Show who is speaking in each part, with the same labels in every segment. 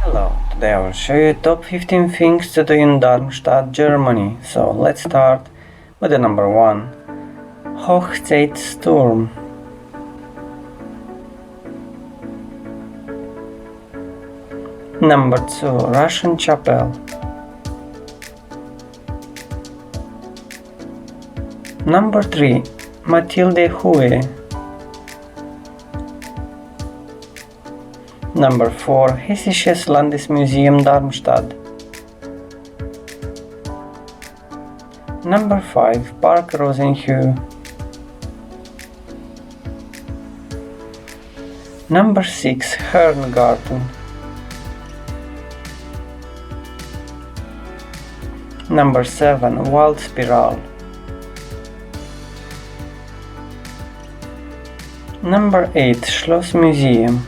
Speaker 1: Hello, today I will show you top 15 things to do in Darmstadt, Germany. So let's start with the number 1. Hochzeitsturm. Number 2. Russian chapel. Number 3. Mathildenhöhe. Number 4. Hessisches Landesmuseum Darmstadt. Number 5. Park Rosenhöhe. Number 6. Herrengarten. Number 7. Waldspirale. Number 8. Schlossmuseum.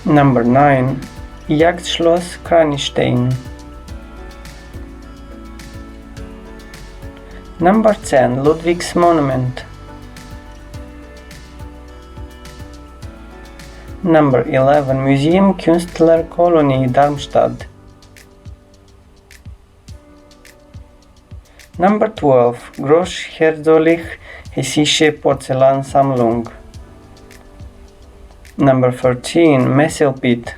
Speaker 1: Number 9. Jagdschloss Kranichstein. Number 10. Ludwig's Monument. Number 11. Museum Künstlerkolonie Darmstadt. Number 12. Großherzoglich Hessische Porzellansammlung. Number 13. Messelpit.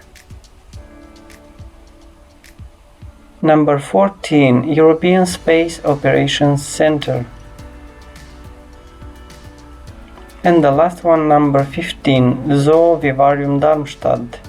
Speaker 1: Number 14. European Space Operations Center. And the last one, number 15. Zoo Vivarium Darmstadt.